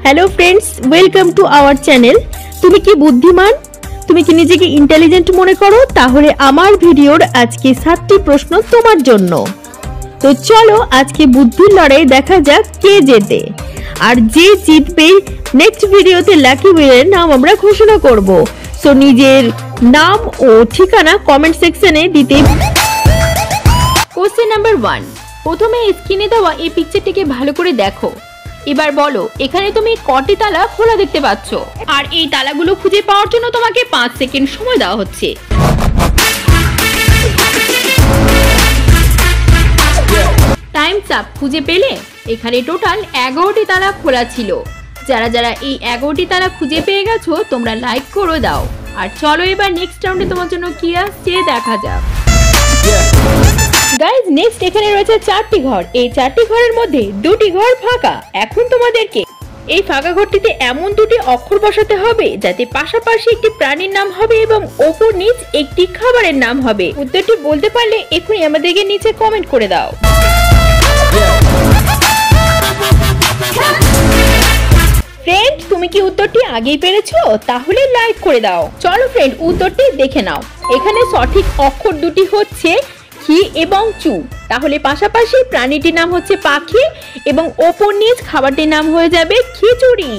Hello friends, welcome to our channel. তুমি কি বুদ্ধিমান? তুমি কি নিজেকে ইন্টেলিজেন্ট মনে করো? তাহলে আমার ভিডিওর আজকে 7টি প্রশ্ন তোমার জন্য। তো চলো আজকে বুদ্ধির লড়াই দেখা যাক কে জেতে, আর যে জিতবে নেক্সট ভিডিওতে লাকি উইনারের নাম আমরা ঘোষণা করব। সো নিজের নাম ও ঠিকানা কমেন্ট সেকশনে দিতে। কোশ্চেন নাম্বার 1, প্রথমে স্ক্রিনে দেওয়া এই পিকচারটিকে ভালো করে দেখো। এবার বলো এখানে তুমি কটি তালা খোলা দেখতে পাচ্ছ, আর এই তালাগুলো খুঁজে পাওয়ার জন্য তোমাকে 5 সেকেন্ড সময় দেওয়া হচ্ছে। Times up. খুঁজে পেলে? এখানে টোটাল 11টি তালা খোলা ছিল। যারা যারা এই 11টি তালা খুঁজে পেয়ে গেছো তোমরা লাইক করে দাও। আর চলো এবার নেক্সট রাউন্ডে তোমার জন্য কি আসছে দেখা যাক। গাইজ, নেক্সট এখানে রয়েছে 4টি ঘর। এই 4টি ঘরের মধ্যে 2টি ঘর ফাঁকা। এখন তোমাদেরকে এই ফাঁকা ঘরটিতে এমন 2টি অক্ষর বসাতে হবে যাতে পাশাপাশি একটি প্রাণীর নাম হবে এবং ওপর নিচ একটি খাবারের নাম হবে। উত্তরটি বলতে পারলে এখনই আমাদেরকে নিচে কমেন্ট করে দাও। ফ্রেন্ড, তুমি কি উত্তরটি আগেই পেরেছো? তাহলে লাইক করে দাও। চলো ফ্রেন্ড, উত্তরটি দেখে নাও। এখানে সঠিক অক্ষর 2টি হচ্ছে খি এবং চু। তাহলে পাশাপাশি প্রাণীটির নাম হচ্ছে পাখি এবং ওপর নিচ খাবারটির নাম হয়ে যাবে খিচুড়ি।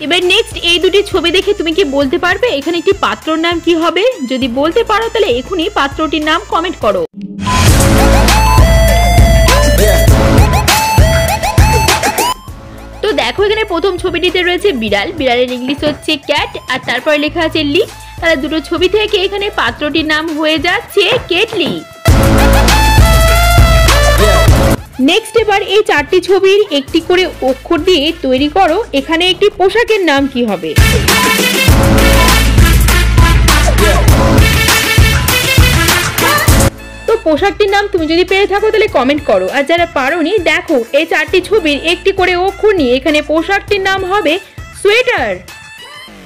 এবার নেক্সট এই 2টি ছবি দেখে তুমি কি বলতে পারবে এখানে একটি পাত্রর নাম কি হবে? যদি বলতে পারো তাহলে এখনই পাত্রটির নাম কমেন্ট করো। তো দেখো এখানে প্রথম ছবিটিতে রয়েছে বিড়াল। বিড়ালের ইংলিশ হচ্ছে ক্যাট, আর তারপরে লেখা আছে লি। তাহলে দুটো ছবি থেকে এখানে পাত্রটির নাম হয়ে যাচ্ছে কেটলি। নেক্সট এবার এই 4টি ছবির একটি করে অক্ষর দিয়ে তৈরি করো এখানে একটি পোশাকের নাম কি হবে। তো পোশাকটির নাম তুমি যদি পেরে থাকো তাহলে কমেন্ট করো, আর যারা পারোনি দেখো এই 4টি ছবির একটি করে অক্ষর নিয়ে এখানে পোশাকটির নাম হবে সোয়েটার।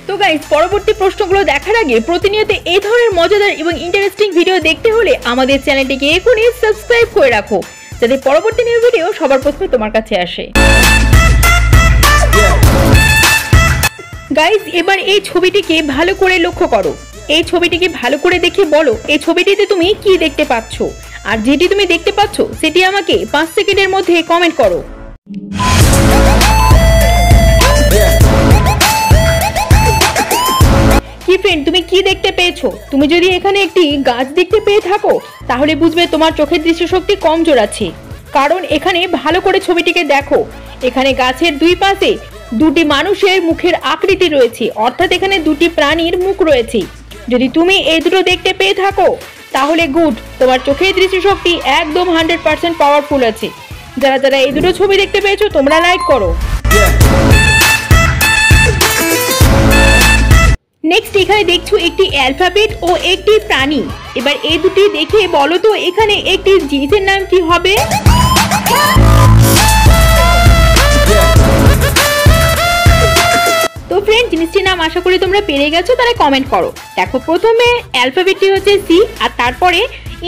তো গাইস, পরবর্তী প্রশ্নগুলো দেখার আগে প্রতিনিয়ত এই ধরনের মজাদার এবং ইন্টারেস্টিং ভিডিও দেখতে হলে আমাদের চ্যানেলটিকে এখনই সাবস্ক্রাইব করে রাখো যাতে পরবর্তী নিউ ভিডিও সবার প্রথমে তোমার কাছে আসে। গাইস, এবার এই ছবিটিকে ভালো করে লক্ষ্য করো। এই ছবিটিকে ভালো করে দেখে বলো এই ছবিটিতে তুমি কি দেখতে পাচ্ছ, আর যেটি তুমি দেখতে পাচ্ছ সেটি আমাকে 5 সেকেন্ডের মধ্যে কমেন্ট করো। কি ফ্রেন্ড, তুমি কি দেখতে পেয়েছো? তুমি যদি এখানে একটি গাছ দেখতে পেয়ে থাকো তাহলে বুঝবে তোমার চোখের দৃষ্টিশক্তি কমজোর আছে, কারণ এখানে ভালো করে ছবিটিকে দেখো। এখানে গাছের দুই পাশে 2টি মানুষের মুখের আকৃতি রয়েছে, অর্থাৎ এখানে 2টি প্রাণীর মুখ রয়েছে। যদি তুমি এই দুটো দেখতে পেয়ে থাকো তাহলে গুড, তোমার চোখের দৃষ্টিশক্তি একদম 100% পাওয়ারফুল আছে। যারা যারা এই দুটো ছবি দেখতে পেয়েছো তোমরা লাইক করো। নেক্সট এখানে দেখছো একটি অ্যালফাবেট ও একটি প্রাণী। এবার এই দুটি দেখে বলো তো এখানে একটি জিনিসের নাম কি হবে। তো ফ্রেন্ড, জিনিসটির নাম আশা করি তোমরা পেরে গেছো, তাহলে কমেন্ট করো। দেখো প্রথমে অ্যালফাবেটটি হচ্ছে সি আর তারপরে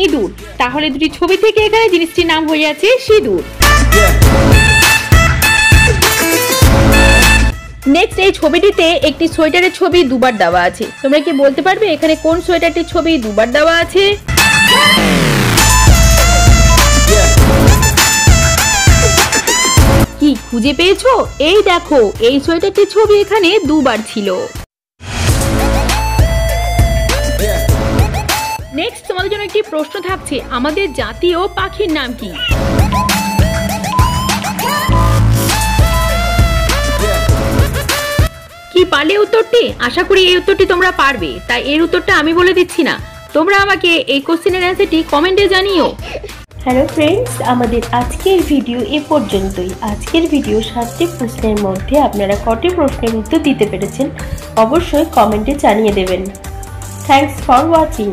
ইঁদুর। তাহলে দুটি ছবি থেকে এখানে জিনিসটির নাম হয়ে যাচ্ছে সিঁদুর। নেক্সট এই ছবিটিতে একটি সোয়েটারের ছবি দুবার দেওয়া আছে। তোমরা কি বলতে পারবে এখানে কোন সোয়েটারটির ছবি দুবার দেওয়া আছে? কি খুঁজে পেয়েছো? এই দেখো এই সোয়েটারটির ছবি এখানে দুবার ছিল। নেক্সট তোমাদের জন্য একটি প্রশ্ন থাকছে, আমাদের জাতীয় পাখির নাম কি? কি পারলে উত্তরটি? আশা করি এই উত্তরটি তোমরা পারবে, তাই এর উত্তরটা আমি বলে দিচ্ছি না, তোমরা আমাকে এই কোশ্চেনের অ্যান্সারটি কমেন্টে জানিও। হ্যালো ফ্রেন্ডস, আমাদের আজকের ভিডিও এ পর্যন্তই। আজকের ভিডিও 7টি প্রশ্নের মধ্যে আপনারা কটি প্রশ্নের উত্তর দিতে পেরেছেন অবশ্যই কমেন্টে জানিয়ে দেবেন। Thanks for watching.